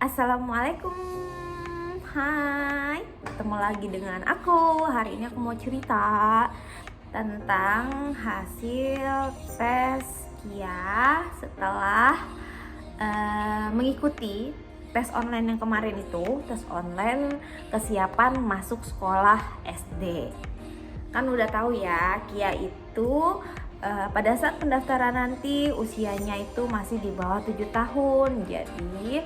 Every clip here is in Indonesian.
Assalamualaikum. Hai, ketemu lagi dengan aku. Hari ini aku mau cerita tentang hasil tes KIA setelah mengikuti tes online yang kemarin itu, tes online kesiapan masuk sekolah SD. Kan udah tahu ya, KIA itu pada saat pendaftaran nanti usianya itu masih di bawah 7 tahun. Jadi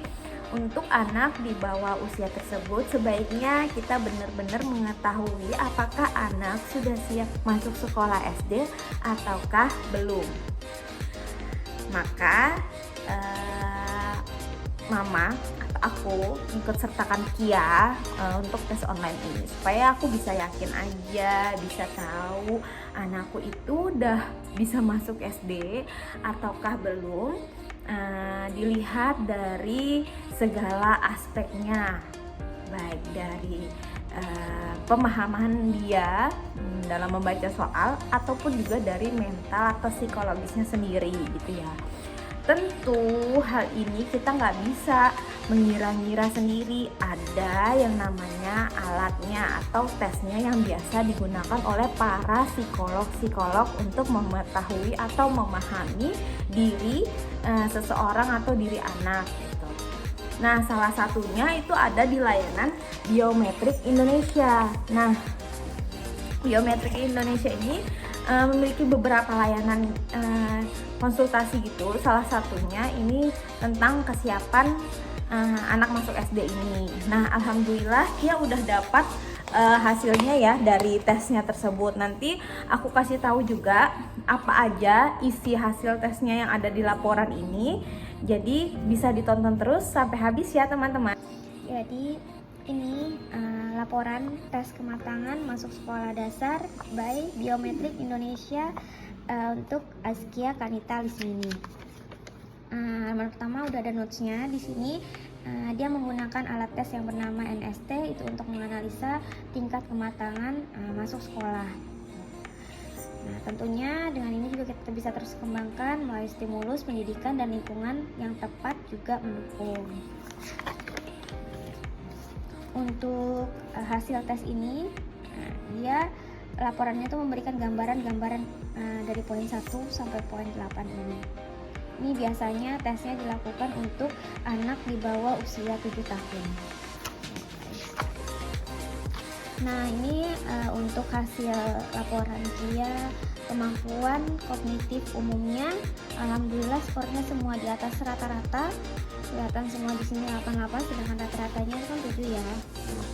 untuk anak di bawah usia tersebut sebaiknya kita benar-benar mengetahui apakah anak sudah siap masuk sekolah SD ataukah belum. Maka mama atau aku ikut sertakan KIA untuk tes online ini supaya aku bisa yakin aja, bisa tahu anakku itu udah bisa masuk SD ataukah belum. Dilihat dari segala aspeknya, baik dari pemahaman dia dalam membaca soal ataupun juga dari mental atau psikologisnya sendiri gitu ya. Tentu hal ini kita nggak bisa mengira-ngira sendiri, ada yang namanya alatnya atau tesnya yang biasa digunakan oleh para psikolog-psikolog untuk mengetahui atau memahami diri seseorang atau diri anak gitu. Nah, salah satunya itu ada di layanan Biometrik Indonesia. Nah, Biometrik Indonesia ini memiliki beberapa layanan konsultasi gitu. Salah satunya ini tentang kesiapan anak masuk SD ini. Nah, alhamdulillah dia udah dapat hasilnya ya dari tesnya tersebut. Nanti aku kasih tahu juga apa aja isi hasil tesnya yang ada di laporan ini. Jadi bisa ditonton terus sampai habis ya teman-teman. Jadi ini laporan tes kematangan masuk sekolah dasar by Biometrik Indonesia untuk Azkia Kanita Lismini. Halaman pertama udah ada notesnya di sini. Dia menggunakan alat tes yang bernama NST itu untuk menganalisa tingkat kematangan masuk sekolah. Nah, tentunya dengan ini juga kita bisa terus kembangkan melalui stimulus pendidikan dan lingkungan yang tepat juga mendukung. Untuk hasil tes ini, dia laporannya itu memberikan gambaran-gambaran dari poin 1 sampai poin 8 ini. Ini biasanya tesnya dilakukan untuk anak di bawah usia 7 tahun. Nah, ini untuk hasil laporan dia, kemampuan kognitif umumnya, alhamdulillah skornya semua di atas rata-rata. Kelihatan semua di sini 88, sedangkan rata-ratanya itu kan 7 ya.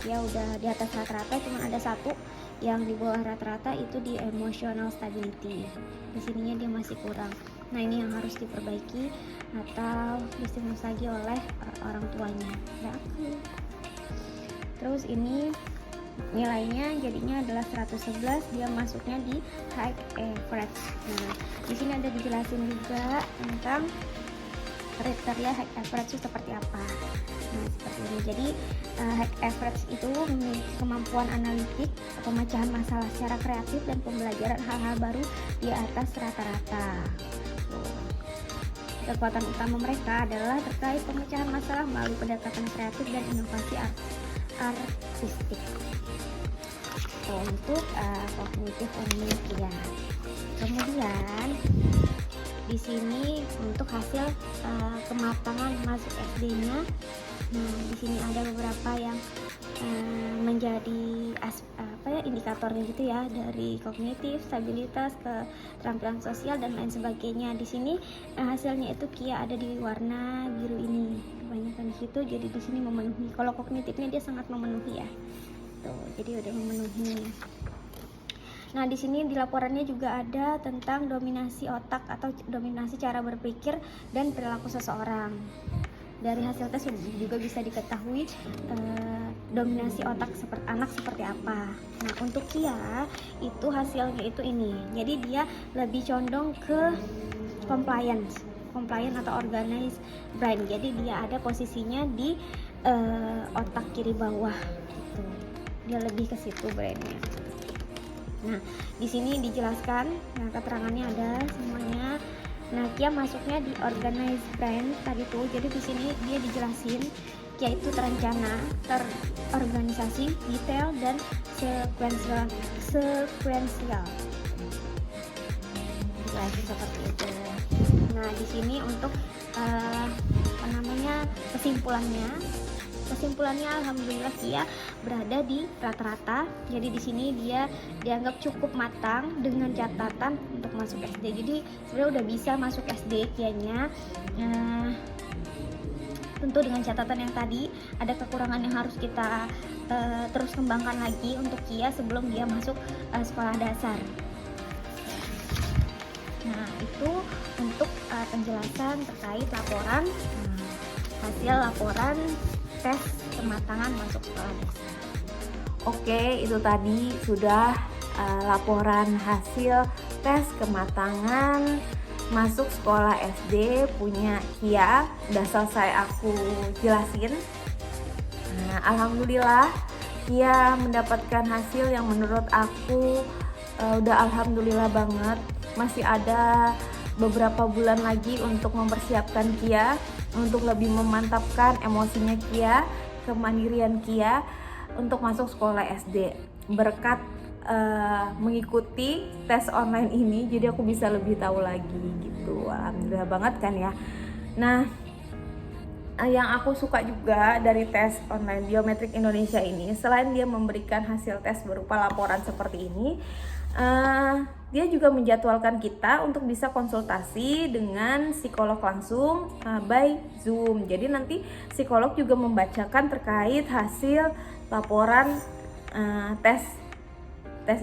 Dia udah di atas rata-rata, cuma ada satu yang di bawah rata-rata itu di emotional stability. Di sininya dia masih kurang. Nah, ini yang harus diperbaiki atau distimulus lagi oleh orang tuanya. Ya. Terus ini nilainya jadinya adalah 111, dia masuknya di high average. Nah, di sini ada dijelasin juga tentang kriteria high average itu seperti apa. Nah, seperti ini. Jadi high average itu memiliki kemampuan analitik, pemecahan masalah secara kreatif dan pembelajaran hal-hal baru di atas rata-rata. Kekuatan utama mereka adalah terkait pemecahan masalah melalui pendekatan kreatif dan inovasi artistik. Untuk kognitif umum ya. Kemudian di sini untuk hasil kematangan masuk SD-nya, di sini ada beberapa yang menjadi indikatornya gitu ya, dari kognitif, stabilitas, keterampilan sosial dan lain sebagainya. Di sini hasilnya itu KIA ada di warna biru ini, kebanyakan di situ. Jadi di sini memenuhi. Kalau kognitifnya dia sangat memenuhi ya. Tuh, jadi udah memenuhi. Nah, di sini di laporannya juga ada tentang dominasi otak atau dominasi cara berpikir dan perilaku seseorang. Dari hasil tes juga bisa diketahui dominasi otak anak seperti apa. Nah, untuk KIA itu hasilnya itu ini. Jadi dia lebih condong ke compliant atau organized brain. Jadi dia ada posisinya di otak kiri bawah. Gitu. Dia lebih ke situ brainnya. Nah, di sini dijelaskan, nah keterangannya ada semuanya. Nah, dia masuknya di organized brain tadi tuh. Jadi di sini dia dijelasin yaitu terencana, terorganisasi, detail, dan sekuensial. Lagi seperti itu. Nah, di sini untuk kesimpulannya alhamdulillah Kia berada di rata-rata. Jadi di sini dia dianggap cukup matang dengan catatan untuk masuk SD. Jadi sebenarnya udah bisa masuk SD Kianya. Tentu dengan catatan yang tadi ada kekurangan yang harus kita terus kembangkan lagi untuk Kia sebelum dia masuk sekolah dasar. Nah, itu untuk penjelasan terkait laporan hasil laporan tes kematangan masuk sekolah dasar. Oke, itu tadi sudah laporan hasil tes kematangan masuk sekolah SD punya Kia. Udah selesai aku jelasin. Nah, alhamdulillah Kia mendapatkan hasil yang menurut aku udah alhamdulillah banget. Masih ada beberapa bulan lagi untuk mempersiapkan Kia, untuk lebih memantapkan emosinya Kia, kemandirian Kia untuk masuk sekolah SD. Berkat mengikuti tes online ini, jadi aku bisa lebih tahu lagi gitu. Alhamdulillah banget kan ya. Nah, yang aku suka juga dari tes online Biometrik Indonesia ini, selain dia memberikan hasil tes berupa laporan seperti ini, dia juga menjadwalkan kita untuk bisa konsultasi dengan psikolog langsung by Zoom. Jadi nanti psikolog juga membacakan terkait hasil laporan tes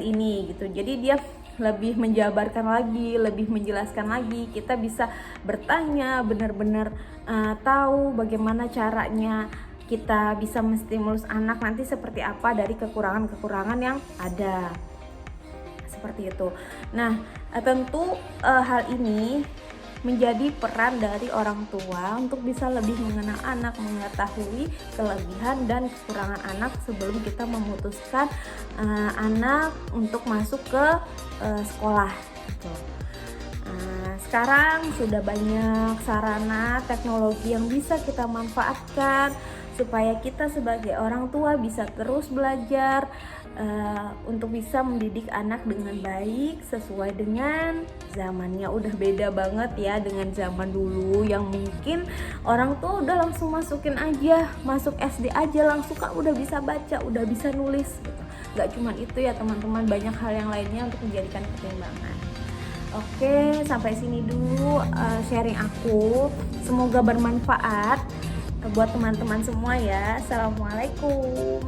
ini gitu. Jadi dia lebih menjabarkan lagi, lebih menjelaskan lagi. Kita bisa bertanya, benar-benar tahu bagaimana caranya kita bisa menstimulus anak nanti seperti apa dari kekurangan-kekurangan yang ada. Seperti itu. Nah, tentu hal ini menjadi peran dari orang tua untuk bisa lebih mengenal anak, mengetahui kelebihan dan kekurangan anak sebelum kita memutuskan anak untuk masuk ke sekolah. Gitu. Sekarang sudah banyak sarana teknologi yang bisa kita manfaatkan supaya kita sebagai orang tua bisa terus belajar untuk bisa mendidik anak dengan baik sesuai dengan zamannya. Udah beda banget ya dengan zaman dulu yang mungkin orang tua udah langsung masukin aja, masuk SD aja langsung kan udah bisa baca, udah bisa nulis gitu. Gak cuma itu ya teman-teman, banyak hal yang lainnya untuk menjadikan pertimbangan. Oke, sampai sini dulu sharing aku. Semoga bermanfaat buat teman-teman semua ya. Assalamualaikum.